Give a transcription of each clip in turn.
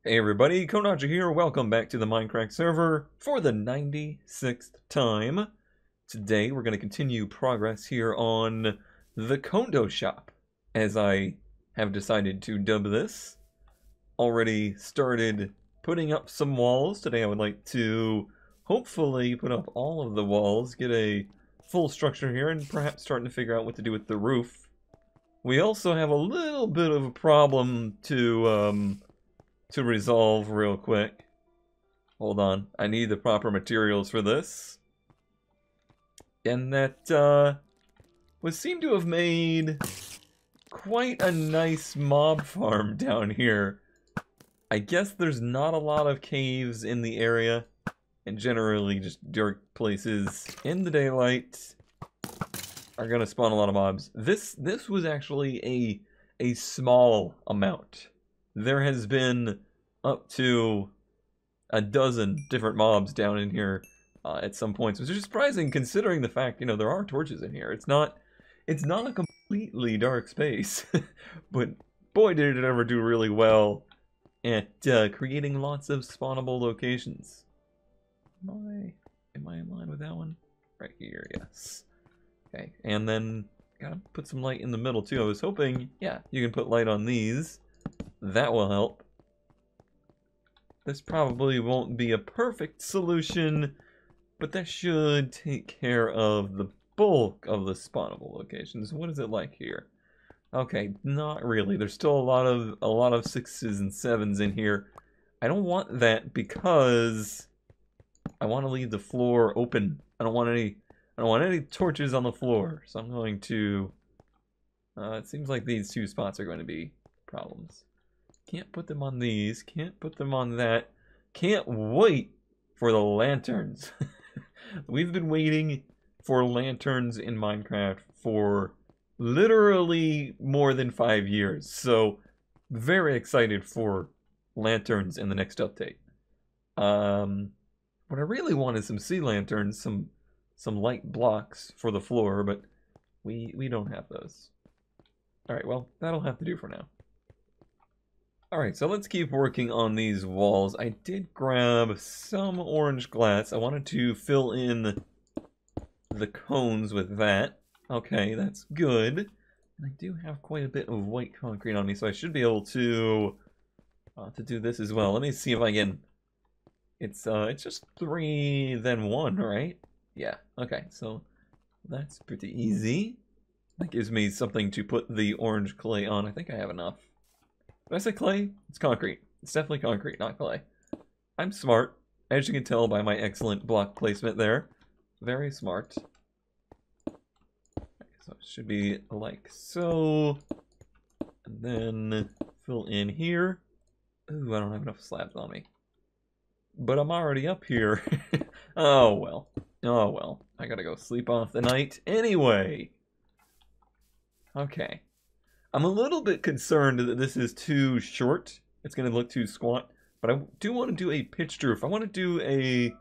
Hey everybody, Konaja here. Welcome back to the Mindcrack server for the 96th time. Today we're going to continue progress here on the condo shop, as I have decided to dub this. Already started putting up some walls. Today I would like to hopefully put up all of the walls, get a full structure here, and perhaps starting to figure out what to do with the roof. We also have a little bit of a problem to resolve real quick. Hold on, I need the proper materials for this. And that would seem to have made quite a nice mob farm down here. I guess there's not a lot of caves in the area, and generally just dark places in the daylight are gonna spawn a lot of mobs. This was actually a small amount. There has been up to a dozen different mobs down in here at some points, which is surprising considering the fact, you know, there are torches in here. It's not a completely dark space, but boy did it ever do really well at creating lots of spawnable locations. Am I in line with that one? Right here, yes. Okay, and then gotta put some light in the middle too. I was hoping, yeah, you can put light on these. That will help. This probably won't be a perfect solution, but that should take care of the bulk of the spawnable locations. What is it like here? Okay, not really. There's still a lot of 6s and 7s in here. I don't want that because I want to leave the floor open. I don't want any torches on the floor. So I'm going to it seems like these two spots are going to be problems. Can't put them on these. Can't put them on that. Can't wait for the lanterns. We've been waiting for lanterns in Minecraft for literally more than 5 years. So, very excited for lanterns in the next update. What I really want is some sea lanterns, some light blocks for the floor, but we don't have those. Alright, well, that'll have to do for now. Alright, so let's keep working on these walls. I did grab some orange glass. I wanted to fill in the cones with that. Okay, that's good. And I do have quite a bit of white concrete on me, so I should be able to do this as well. Let me see if I can... It's just 3, then 1, right? Yeah, okay, so that's pretty easy. That gives me something to put the orange clay on. I think I have enough. Did I say clay? It's concrete. It's definitely concrete, not clay. I'm smart, as you can tell by my excellent block placement there. Very smart. Okay, so it should be like so. And then fill in here. Ooh, I don't have enough slabs on me. But I'm already up here. Oh well. Oh well. I gotta go sleep off the night anyway. Okay. I'm a little bit concerned that this is too short. It's going to look too squat. But I do want to do a pitched roof. I want to do a...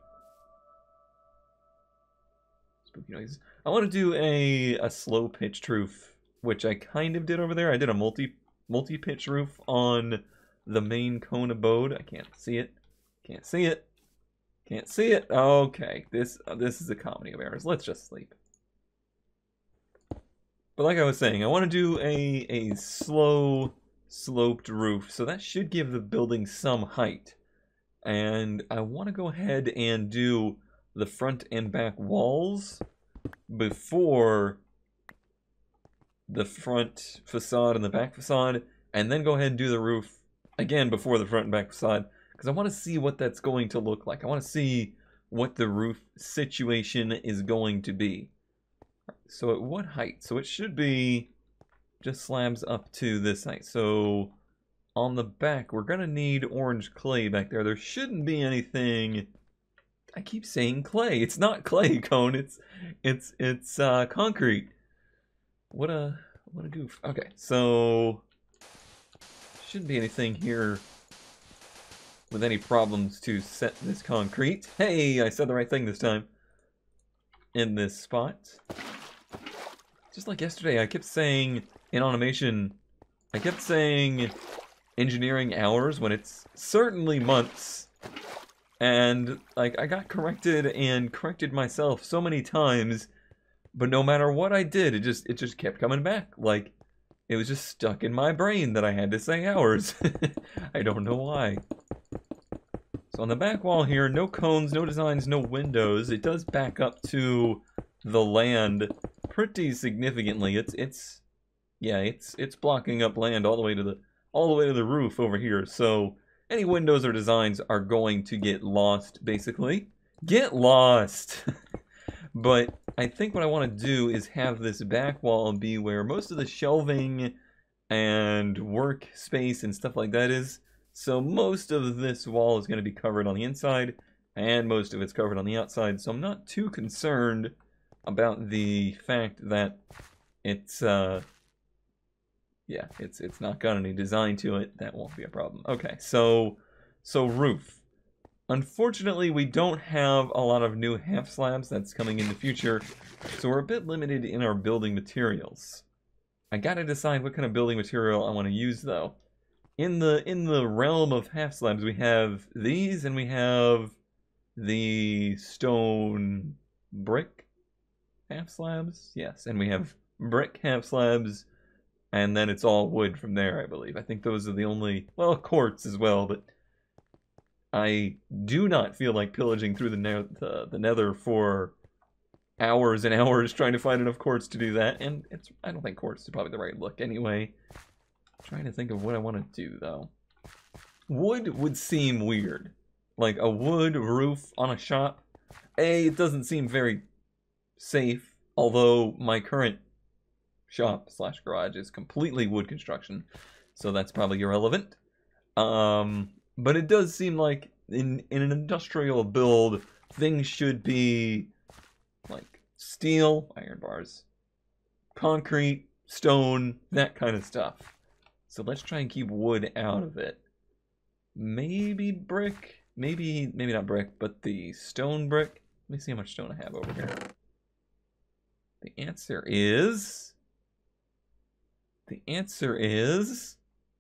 Spooky noises. I want to do a slow pitched roof, which I kind of did over there. I did a multi-pitch roof on the main cone abode. I can't see it. Can't see it. Can't see it. Okay. This is a comedy of errors. Let's just sleep. But like I was saying, I want to do a slow sloped roof, so that should give the building some height. And I want to go ahead and do the front and back walls before the front facade and the back facade, and then go ahead and do the roof again before the front and back facade, because I want to see what that's going to look like. I want to see what the roof situation is going to be. So at what height? So it should be just slabs up to this height. So on the back, we're going to need orange clay back there. There shouldn't be anything... I keep saying clay. It's not clay, Cone. It's concrete. What a goof. Okay, so shouldn't be anything here with any problems to set this concrete. Hey, I said the right thing this time. In this spot. Just like yesterday, I kept saying in automation, I kept saying engineering hours when it's certainly months. And like I got corrected and corrected myself so many times, but no matter what I did, it just kept coming back. Like it was just stuck in my brain that I had to say hours. I don't know why. So on the back wall here, no cones, no designs, no windows. It does back up to the land pretty significantly. It's blocking up land all the way to the roof over here. So any windows or designs are going to get lost, basically. Get lost! But I think what I want to do is have this back wall be where most of the shelving and workspace and stuff like that is. So most of this wall is going to be covered on the inside, and most of it's covered on the outside. So I'm not too concerned about the fact that it's it's not got any design to it. That won't be a problem. Okay, so roof. Unfortunately, we don't have a lot of new half slabs that's coming in the future, so we're a bit limited in our building materials. I gotta decide what kind of building material I want to use though. In the realm of half slabs, we have these, and we have the stone brick half slabs. Yes, and we have brick half slabs, and then it's all wood from there, I believe. I think those are the only, well, quartz as well, but I do not feel like pillaging through the nether for hours and hours trying to find enough quartz to do that, and I don't think quartz is probably the right look anyway. I'm trying to think of what I want to do, though. Wood would seem weird. Like a wood roof on a shop. It doesn't seem very safe, although my current shop slash garage is completely wood construction, so that's probably irrelevant. But it does seem like in an industrial build, things should be like steel, iron bars, concrete, stone, that kind of stuff. So let's try and keep wood out of it. Maybe brick, maybe not brick, but the stone brick. Let me see how much stone I have over here. The answer is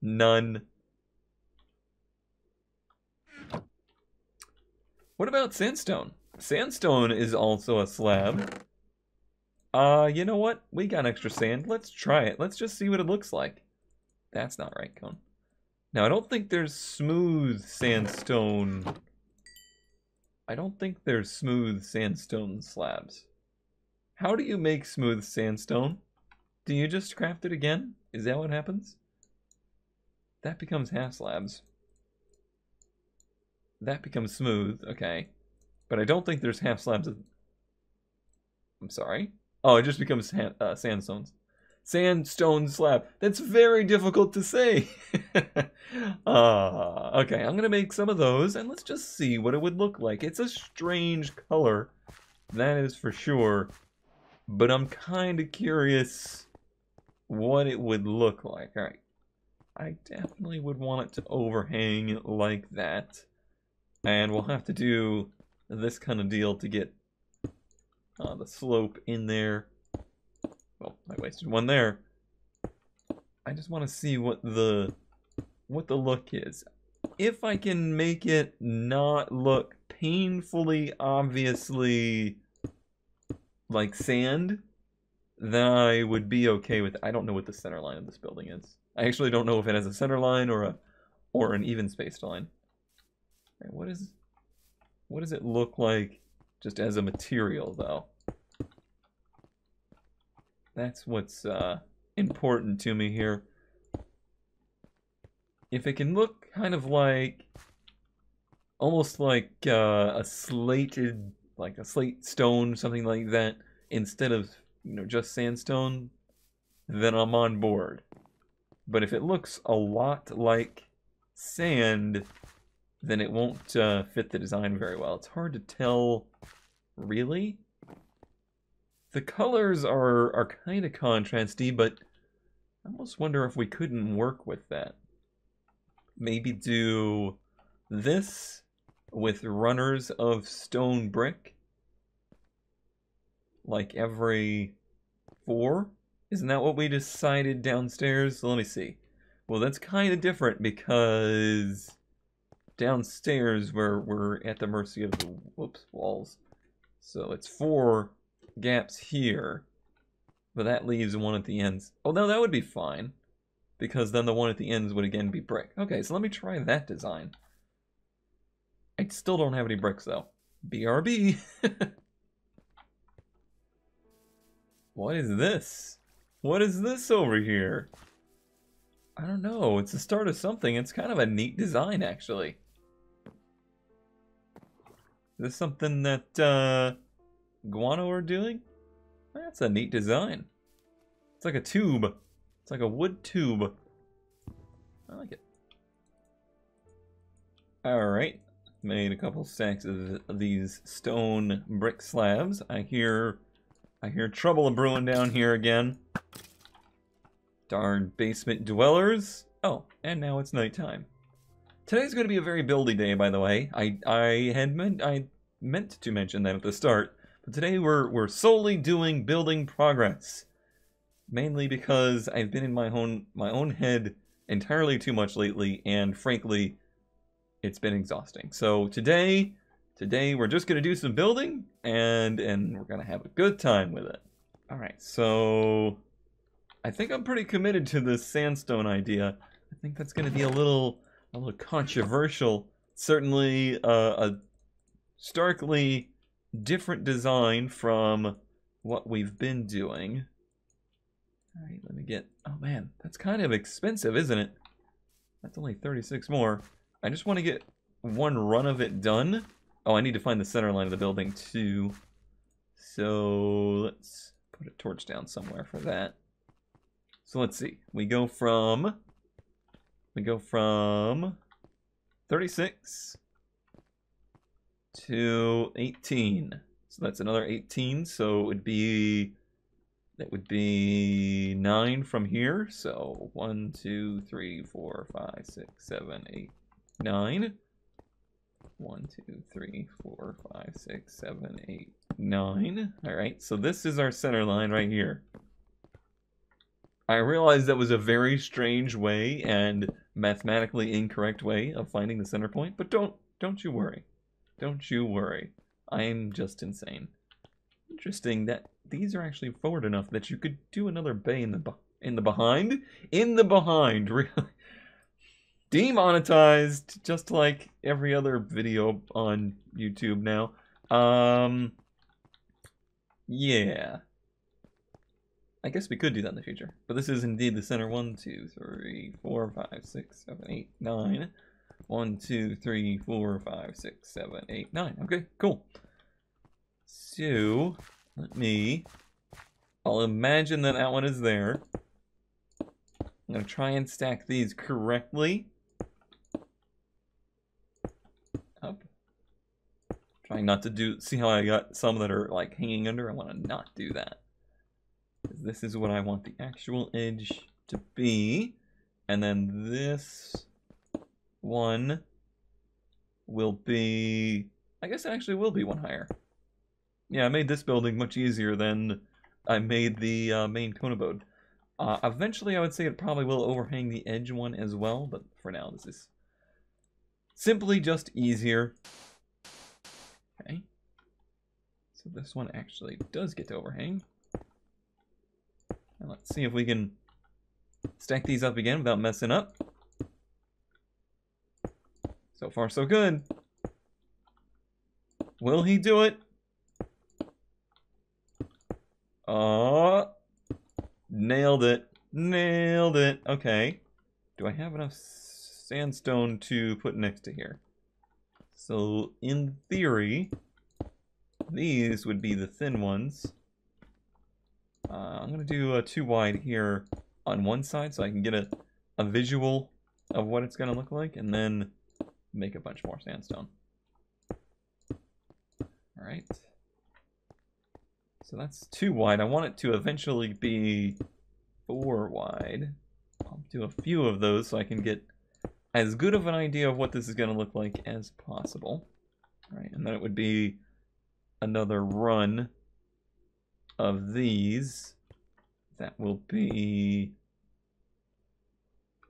none. What about sandstone? Sandstone is also a slab. You know what? We got extra sand. Let's try it. Let's just see what it looks like. That's not right, Cone. Now, I don't think there's smooth sandstone. I don't think there's smooth sandstone slabs. How do you make smooth sandstone? Do you just craft it again? Is that what happens? That becomes half slabs. That becomes smooth, okay. But I don't think there's half slabs of... I'm sorry? Oh, it just becomes sandstones. Sandstone slab. That's very difficult to say. Okay, I'm gonna make some of those, and let's just see what it would look like. It's a strange color, that is for sure. But I'm kind of curious what it would look like. Alright. I definitely would want it to overhang like that. And we'll have to do this kind of deal to get the slope in there. Well, I wasted one there. I just want to see what the look is. If I can make it not look painfully obviously like sand, then I would be okay with it. I don't know what the center line of this building is. I actually don't know if it has a center line or an even spaced line. Right, what does it look like just as a material though? That's what's important to me here. If it can look kind of like, almost like a slated, like a slate stone, something like that, instead of, you know, just sandstone, then I'm on board. But if it looks a lot like sand, then it won't fit the design very well. It's hard to tell, really. The colors are kind of contrasty, but I almost wonder if we couldn't work with that. Maybe do this with runners of stone brick, like every 4? Isn't that what we decided downstairs? So let me see. Well, that's kind of different because downstairs we're at the mercy of the walls. So it's 4 gaps here, but that leaves one at the ends. Oh, no, that would be fine because then the one at the ends would again be brick. Okay, so let me try that design. I still don't have any bricks though. BRB. What is this? What is this over here? I don't know. It's the start of something. It's kind of a neat design, actually. Is this something that Guano are doing? That's a neat design. It's like a tube. It's like a wood tube. I like it. Alright. Made a couple stacks of these stone brick slabs. I hear trouble brewing down here again. Darn basement dwellers. Oh, and now it's nighttime. Today's going to be a very buildy day, by the way. I meant to mention that at the start, but today we're solely doing building progress. Mainly because I've been in my own head entirely too much lately, and frankly, it's been exhausting. So today we're just going to do some building, and we're going to have a good time with it. All right, so I think I'm pretty committed to this sandstone idea. I think that's going to be a little controversial. Certainly a starkly different design from what we've been doing. All right, let me get... Oh man, that's kind of expensive, isn't it? That's only 36 more. I just want to get one run of it done. Oh, I need to find the center line of the building too. So let's put a torch down somewhere for that. So let's see. We go from 36 to 18. So that's another 18. So it would be... That would be 9 from here. So 1, 2, 3, 4, 5, 6, 7, 8, 9. 1, 2, 3, 4, 5, 6, 7, 8, 9. Alright, so this is our center line right here. I realize that was a very strange way and mathematically incorrect way of finding the center point, but don't you worry. Don't you worry. I'm just insane. Interesting that these are actually forward enough that you could do another bay in the behind. In the behind, really. Demonetized, just like every other video on YouTube now. Yeah. I guess we could do that in the future. But this is indeed the center. 1, 2, 3, 4, 5, 6, 7, 8, 9. 1, 2, 3, 4, 5, 6, 7, 8, 9. Okay, cool. So, I'll imagine that that one is there. I'm going to try and stack these correctly. Up. Trying not to see how I got some that are like hanging under? I want to not do that. This is what I want the actual edge to be. And then this one will be... I guess it actually will be one higher. Yeah, I made this building much easier than I made the main cone abode. Eventually, I would say it probably will overhang the edge one as well, but for now, this is simply just easier. Okay. So this one actually does get to overhang. And let's see if we can stack these up again without messing up. So far, so good. Will he do it? Oh, nailed it. Nailed it. Okay. Do I have enough sandstone to put next to here? So, in theory, these would be the thin ones. I'm going to do 2 wide here on one side so I can get a visual of what it's going to look like, and then make a bunch more sandstone. Alright. So that's 2 wide. I want it to eventually be 4 wide. I'll do a few of those so I can get as good of an idea of what this is going to look like as possible. Alright, and then it would be another run of these. That will be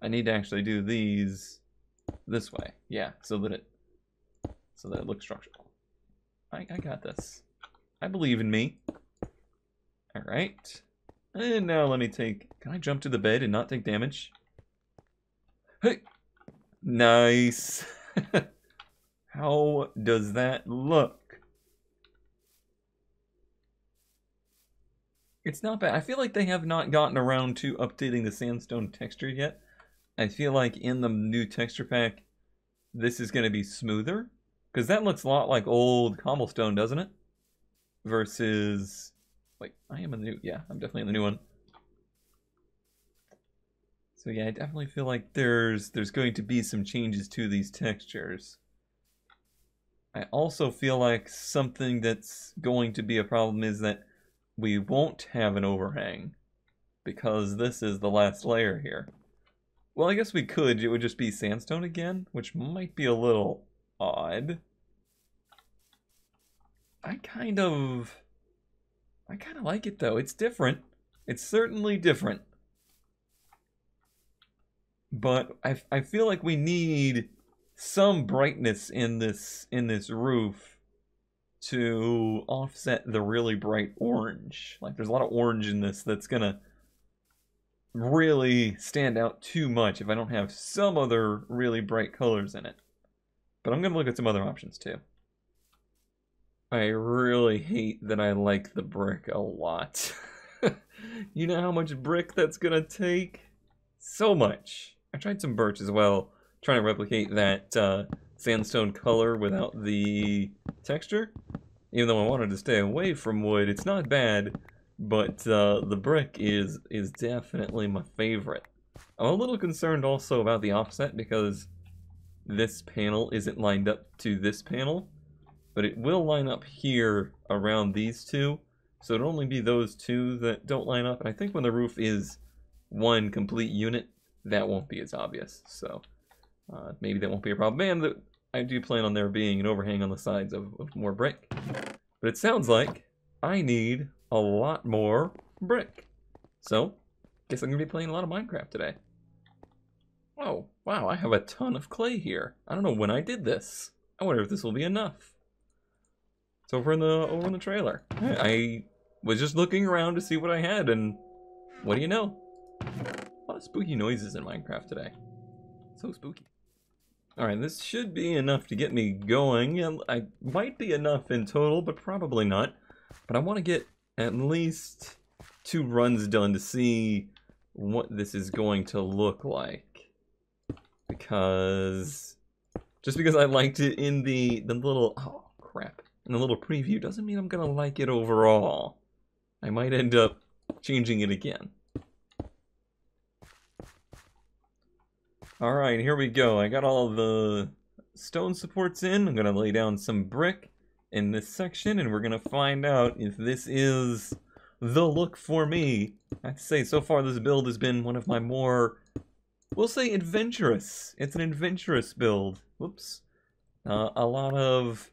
I need to actually do these this way. Yeah, so that it looks structural. I got this. I believe in me. Alright. And now let me take... Can I jump to the bed and not take damage? Hey! Nice! How does that look? It's not bad. I feel like they have not gotten around to updating the sandstone texture yet. I feel like in the new texture pack, this is going to be smoother. Because that looks a lot like old cobblestone, doesn't it? Versus... Wait, I am in the new... Yeah, I'm definitely in the new one. So yeah, I definitely feel like there's going to be some changes to these textures. I also feel like something that's going to be a problem is that we won't have an overhang. Because this is the last layer here. Well, I guess we could. It would just be sandstone again, which might be a little odd. I kind of like it though. It's different. It's certainly different. But I feel like we need some brightness in this roof to offset the really bright orange. Like there's a lot of orange in this that's gonna really stand out too much if I don't have some other really bright colors in it. But I'm gonna look at some other options too. I really hate that I like the brick a lot. You know how much brick that's gonna take? So much. I tried some birch as well, trying to replicate that sandstone color without the texture. Even though I wanted to stay away from wood, it's not bad, but the brick is definitely my favorite. I'm a little concerned also about the offset because this panel isn't lined up to this panel. But it will line up here around these two. So it'll only be those two that don't line up. And I think when the roof is one complete unit, that won't be as obvious. So maybe that won't be a problem. And I do plan on there being an overhang on the sides of more brick. But it sounds like I need a lot more brick. So, guess I'm going to be playing a lot of Minecraft today. Oh, wow, I have a ton of clay here. I don't know when I did this. I wonder if this will be enough. It's over in the trailer. I was just looking around to see what I had, and what do you know? A lot of spooky noises in Minecraft today. So spooky. Alright, this should be enough to get me going. I might be enough in total, but probably not. But I want to get at least 2 runs done to see what this is going to look like. Just because I liked it in the little... Oh, crap. In the little preview doesn't mean I'm gonna like it overall. I might end up changing it again. Alright, here we go. I got all the stone supports in. I'm gonna lay down some brick in this section, and we're gonna find out if this is the look for me. I have to say, so far this build has been one of my more, we'll say, adventurous. It's an adventurous build. Whoops. A lot of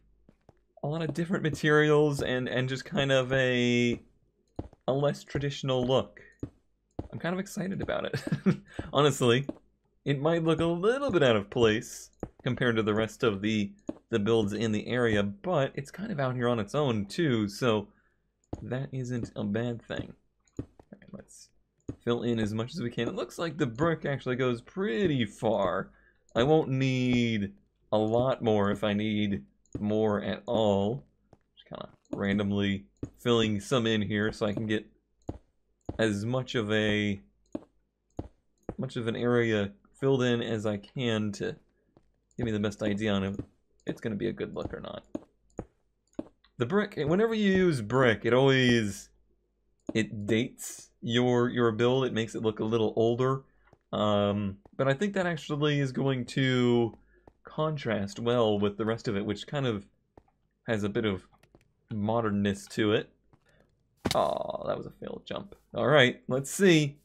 different materials and just kind of a less traditional look. I'm kind of excited about it. Honestly, it might look a little bit out of place compared to the rest of the builds in the area, but it's kind of out here on its own too, so that isn't a bad thing. Alright, let's fill in as much as we can. It looks like the brick actually goes pretty far. I won't need a lot more if I need more at all. Just kind of randomly filling some in here so I can get as much of an area filled in as I can to give me the best idea on if it's going to be a good look or not. The brick, whenever you use brick, it dates your build. It makes it look a little older. But I think that actually is going to contrast well with the rest of it, which kind of has a bit of modernness to it. Oh, that was a failed jump. Alright, let's see.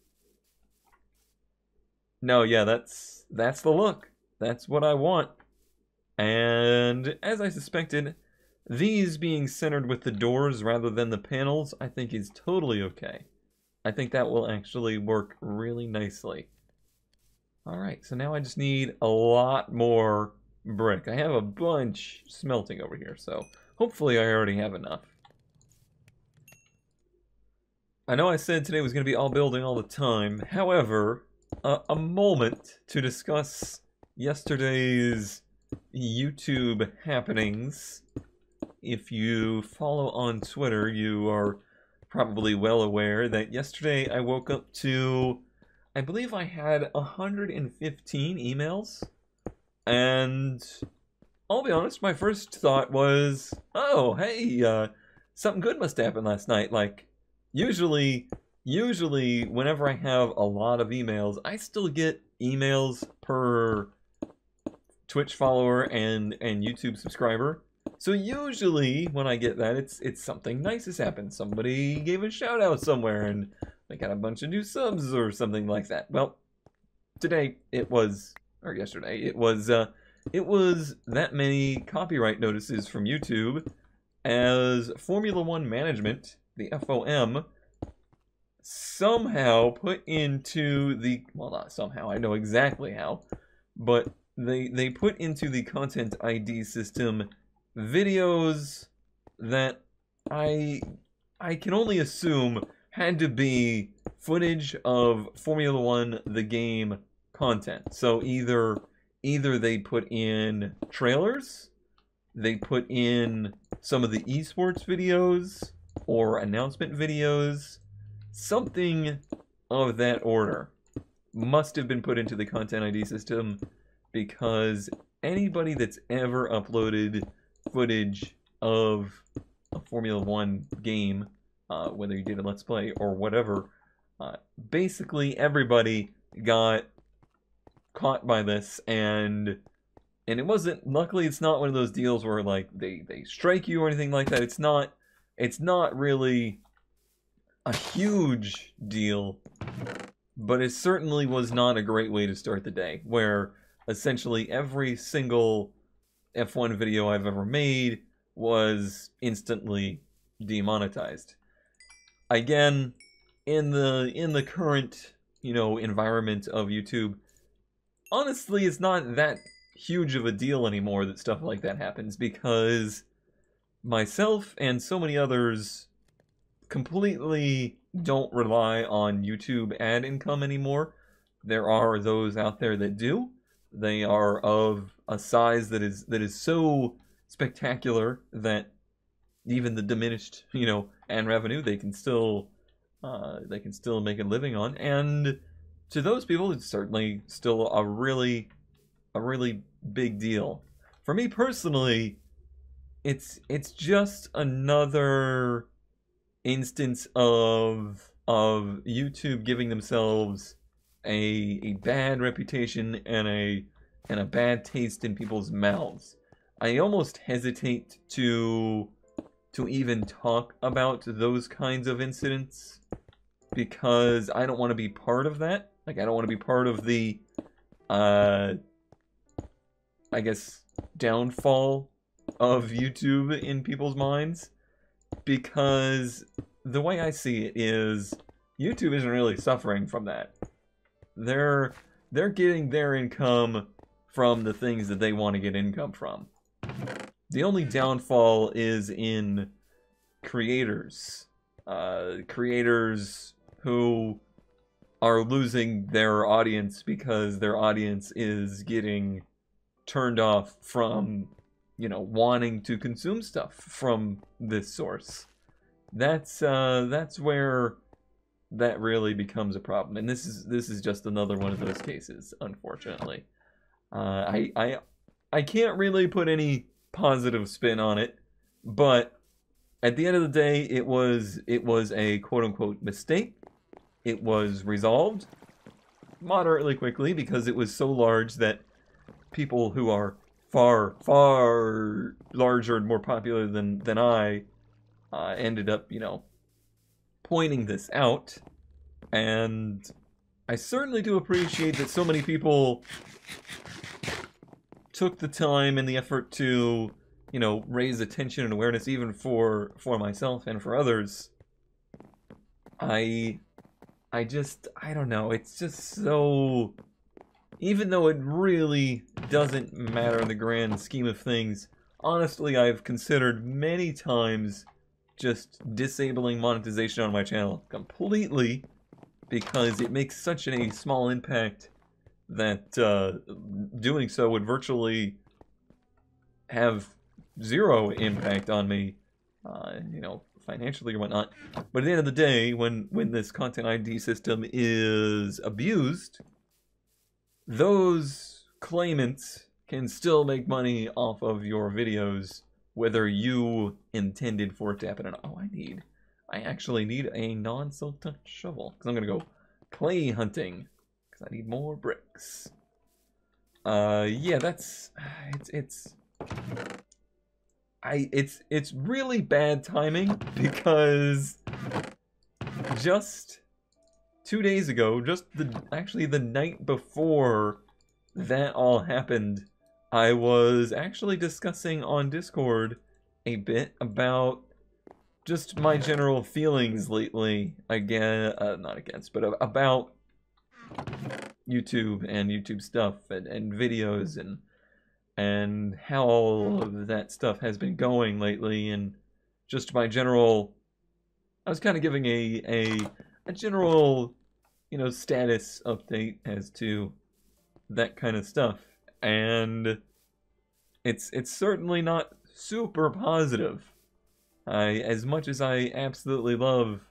No, yeah, that's the look. That's what I want. And as I suspected, these being centered with the doors rather than the panels, I think is totally okay. I think that will actually work really nicely. Alright, so now I just need a lot more brick. I have a bunch smelting over here, so hopefully I already have enough. I know I said today was going to be all building all the time. However, a moment to discuss yesterday's YouTube happenings. If you follow on Twitter, you are probably well aware that yesterday I woke up to, I believe I had 115 emails. And I'll be honest, my first thought was, oh, hey, something good must happen last night. Like, usually whenever I have a lot of emails, I still get emails per Twitch follower and YouTube subscriber. So usually when I get that, it's something nice has happened. Somebody gave a shout out somewhere and they got a bunch of new subs or something like that. Well, today it was, or yesterday, it was that many copyright notices from YouTube as Formula One Management, the FOM, somehow put into the, well, not somehow, I know exactly how, but they put into the content ID system videos that I can only assume had to be footage of Formula One the game content. So either they put in trailers, they put in some of the esports videos or announcement videos, something of that order must have been put into the content ID system, because anybody that's ever uploaded footage of a Formula One game, whether you did a Let's Play or whatever, basically everybody got caught by this, and it wasn't, luckily it's not one of those deals where like they strike you or anything like that. It's not really a huge deal, but it certainly was not a great way to start the day, where essentially every single F1 video I've ever made was instantly demonetized. Again, in the current, environment of YouTube, honestly, it's not that huge of a deal anymore that stuff like that happens, because myself and so many others completely don't rely on YouTube ad income anymore. There are those out there that do. They are of a size that is so spectacular that even the diminished, ad revenue, they can still make a living on. And to those people, it's certainly still a really big deal. For me personally, it's just another instance of YouTube giving themselves a bad reputation and a bad taste in people's mouths. I almost hesitate to even talk about those kinds of incidents, because I don't want to be part of that. Like, I don't want to be part of the I guess downfall of YouTube in people's minds, because the way I see it is YouTube isn't really suffering from that. They're getting their income from the things that they want to get income from. The only downfall is in creators. Creators who are losing their audience because their audience is getting turned off from, wanting to consume stuff from this source. That's where that really becomes a problem, and this is just another one of those cases, unfortunately. I can't really put any positive spin on it, but at the end of the day, it was a quote-unquote mistake. It was resolved moderately quickly because it was so large that people who are far larger and more popular than I ended up, pointing this out. And I certainly do appreciate that so many people took the time and the effort to, raise attention and awareness, even for myself and for others. I don't know, it's just so even though it really doesn't matter in the grand scheme of things, honestly, I've considered many times just disabling monetization on my channel completely because it makes such a small impact that doing so would virtually have zero impact on me, you know, financially or whatnot. But at the end of the day, when this content ID system is abused, those claimants can still make money off of your videos, whether you intended for it to happen or not. Oh, I actually need a non-silk touch shovel, because I'm gonna go clay hunting, because I need more bricks. Yeah, it's really bad timing, because just 2 days ago, actually the night before that all happened, I was actually discussing on Discord a bit about just my general feelings lately, not against, but about YouTube and YouTube stuff and videos and how all of that stuff has been going lately, and just my general, I was kind of giving a general, you know, status update as to that kind of stuff, and it's certainly not super positive. As much as I absolutely love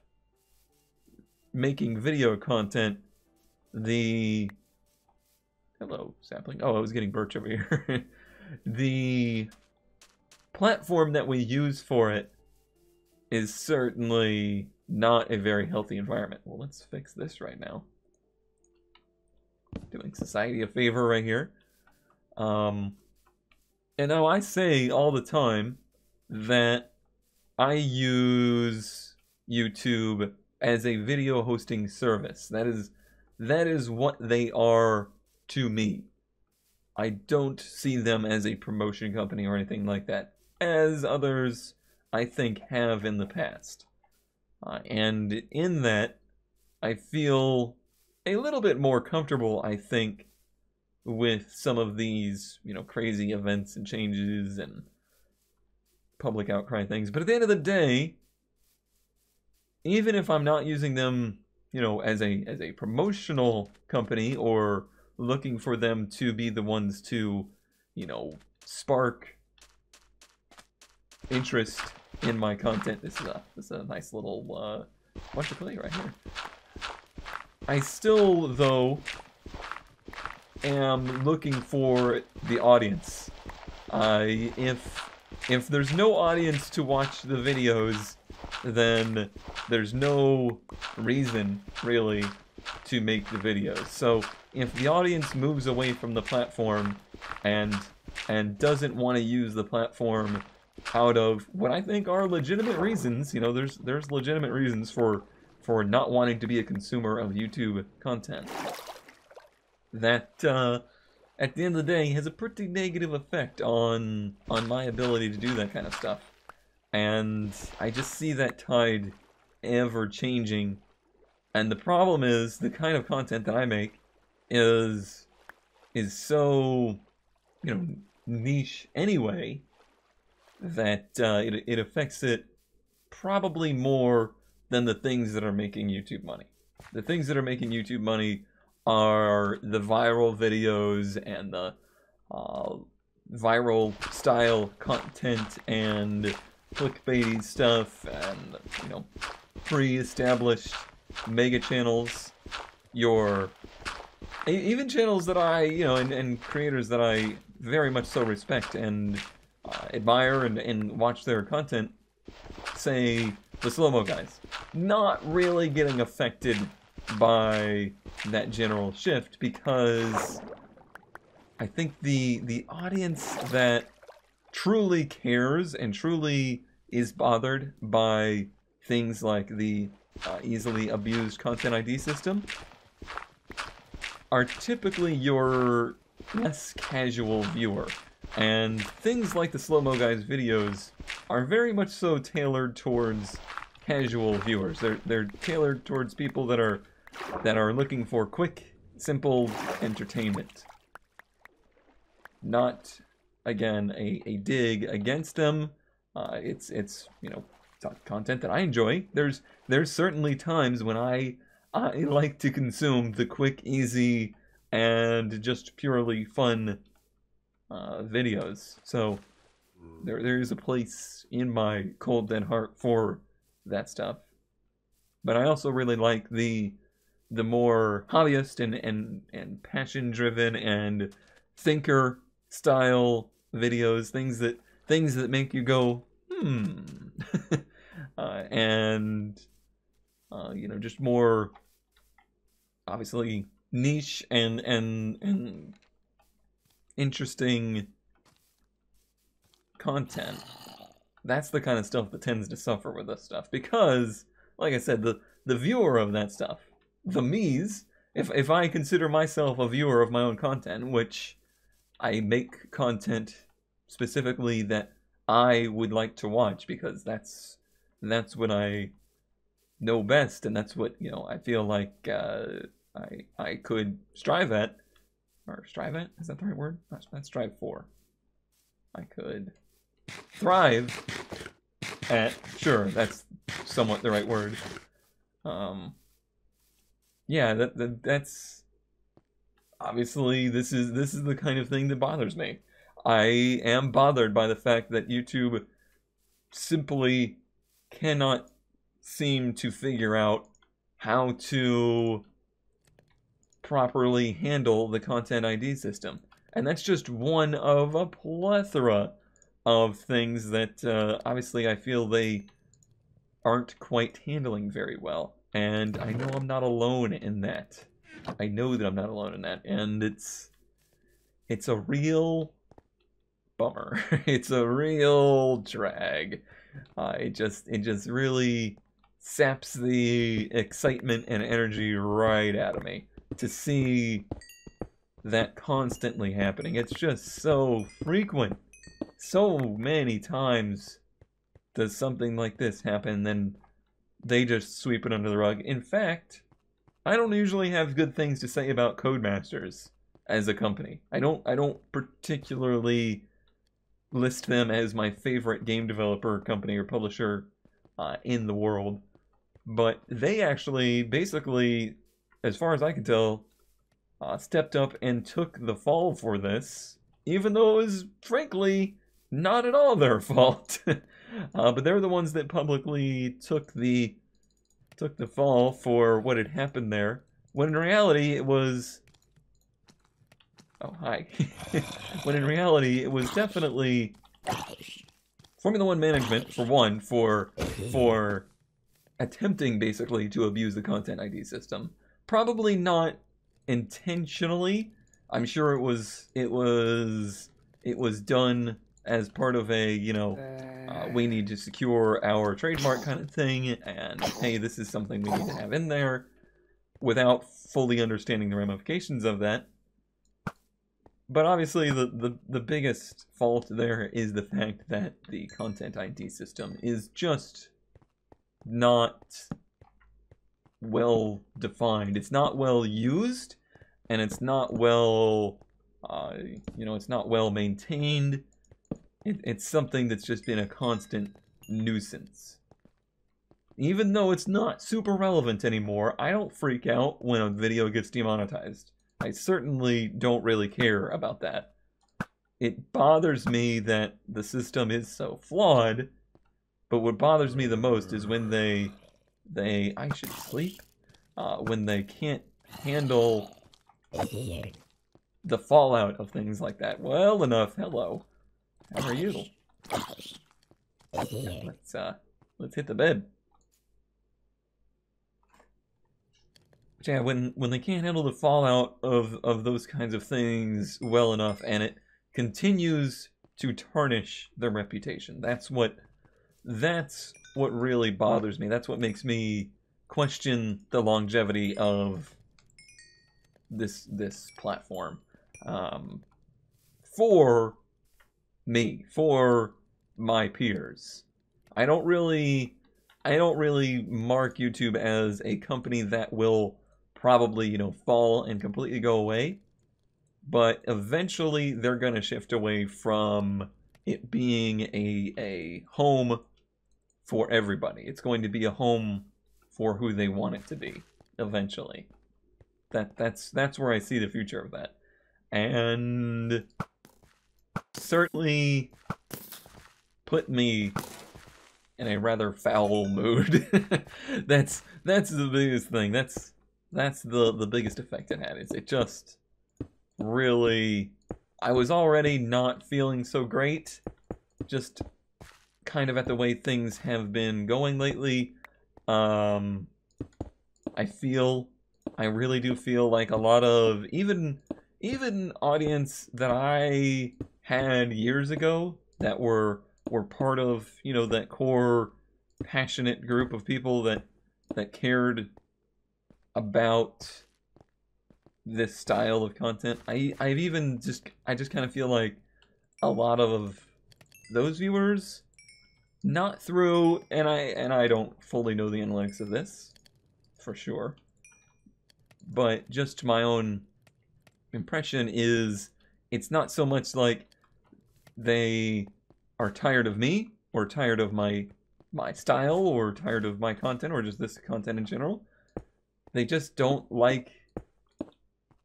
making video content, hello, sapling. Oh, I was getting birch over here. The platform that we use for it is certainly not a very healthy environment. Well, let's fix this right now. Doing society a favor right here. And now I say all the time that I use YouTube as a video hosting service. That is what they are to me. I don't see them as a promotion company or anything like that, as others, I think, have in the past. And in that, I feel a little bit more comfortable, I think, with some of these, you know, crazy events and changes and public outcry things. But at the end of the day, even if I'm not using them, you know, as a promotional company or looking for them to be the ones to, you know, spark interest in my content. This is a nice little bunch of clay right here. I still, though, am looking for the audience. If there's no audience to watch the videos, then there's no reason, really, to make the videos. So if the audience moves away from the platform and doesn't want to use the platform out of what I think are legitimate reasons, you know, there's legitimate reasons for not wanting to be a consumer of YouTube content, that at the end of the day has a pretty negative effect on my ability to do that kind of stuff. And I just see that tide ever changing. And the problem is the kind of content that I make is so, you know, niche anyway, that it affects it probably more than the things that are making YouTube money. The things that are making YouTube money are the viral videos and the viral style content and clickbaity stuff and, you know, pre-established mega channels, even channels that I, you know, and creators that I very much so respect and admire and watch their content, say the slow-mo guys, not really getting affected by that general shift, because I think the audience that truly cares and truly is bothered by things like the easily abused content ID system are typically your less casual viewer. And things like the slow-mo guys videos are very much so tailored towards casual viewers. They're tailored towards people that are looking for quick simple entertainment. Not, again, a dig against them. It's you know, content that I enjoy. There's certainly times when I like to consume the quick, easy, and just purely fun videos. So there is a place in my cold dead heart for that stuff. But I also really like the more hobbyist and passion driven and thinker style videos, things that make you go and you know, just more obviously niche and interesting content. That's the kind of stuff that tends to suffer with this stuff, because like I said, the viewer of that stuff, the me's, if I consider myself a viewer of my own content, which I make content specifically that I would like to watch because that's what I know best, and that's what, you know, I feel like I could strive at, or strive at, is that the right word? Not strive for. I could thrive at, sure, that's somewhat the right word. Yeah, that's obviously this is the kind of thing that bothers me. I am bothered by the fact that YouTube simply cannot seem to figure out how to properly handle the content ID system. And that's just one of a plethora of things that obviously I feel they aren't quite handling very well. And I know I'm not alone in that. I know that I'm not alone in that. And it's a real bummer. It's a real drag. It just really saps the excitement and energy right out of me to see that constantly happening. It's just so frequent. So many times does something like this happen, then they just sweep it under the rug. In fact, I don't usually have good things to say about Codemasters as a company. I don't particularly list them as my favorite game developer company or publisher in the world, but they actually, basically, as far as I can tell, stepped up and took the fall for this, even though it was, frankly, not at all their fault. But they're the ones that publicly took the fall for what had happened there, when in reality it was... Oh, hi. When in reality it was definitely Formula One management, for one, for attempting basically to abuse the content ID system. Probably not intentionally. I'm sure it was done as part of a, you know, we need to secure our trademark kind of thing, and hey, this is something we need to have in there, without fully understanding the ramifications of that. But obviously the biggest fault there is the fact that the content ID system is just not well defined. It's not well used, and it's not well, you know, it's not well maintained. It's something that's just been a constant nuisance. Even though it's not super relevant anymore, I don't freak out when a video gets demonetized. I certainly don't really care about that. It bothers me that the system is so flawed, but what bothers me the most is when they I should sleep, when they can't handle the fallout of things like that well enough. Hello. How are you? Yeah, let's hit the bed. But yeah, when they can't handle the fallout of those kinds of things well enough, and it continues to tarnish their reputation. That's what really bothers me. That's what makes me question the longevity of this platform. For me, for my peers. I don't really mark YouTube as a company that will probably, you know, fall and completely go away. But eventually they're going to shift away from it being a home for everybody. It's going to be a home for who they want it to be eventually. That's where I see the future of that. And certainly put me in a rather foul mood. that's the biggest thing. That's the biggest effect it had. Is it just really, I was already not feeling so great, just kind of at the way things have been going lately. I really do feel like a lot of even audience that I had years ago that were part of, you know, that core passionate group of people that cared about this style of content. I just kind of feel like a lot of those viewers, not through, and I don't fully know the analytics of this for sure, but just my own impression is it's not so much like they are tired of me or tired of my style or tired of my content or just this content in general. They just don't like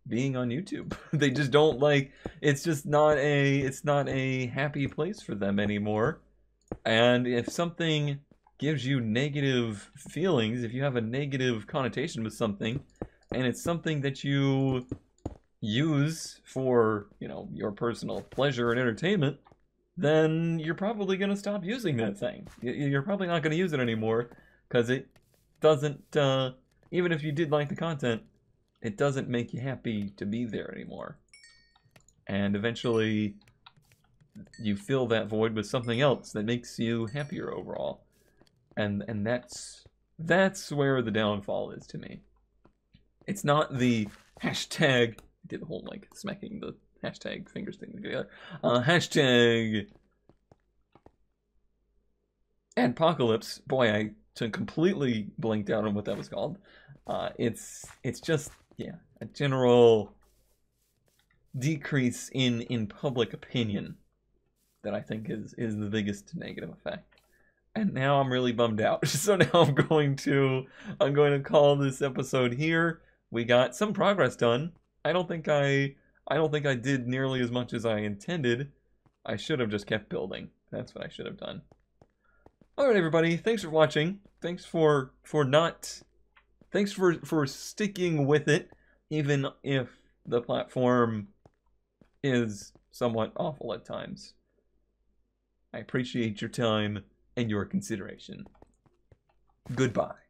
being on YouTube. They just don't like, it's just not a happy place for them anymore. And if something gives you negative feelings, if you have a negative connotation with something, and it's something that you use for, you know, your personal pleasure and entertainment, then you're probably going to stop using that thing. You're probably not going to use it anymore, because it doesn't, even if you did like the content, it doesn't make you happy to be there anymore. And eventually, you fill that void with something else that makes you happier overall. And that's where the downfall is to me. It's not the hashtag, I did the whole like smacking the hashtag fingers thing together. Hashtag Adpocalypse. Boy, I completely blanked out on what that was called. It's just, yeah, a general decrease in public opinion that I think is the biggest negative effect. And now I'm really bummed out. So now I'm going to call this episode here. We got some progress done. I don't think I did nearly as much as I intended. I should have just kept building. That's what I should have done. Alright everybody, thanks for watching. Thanks for sticking with it, even if the platform is somewhat awful at times. I appreciate your time and your consideration. Goodbye.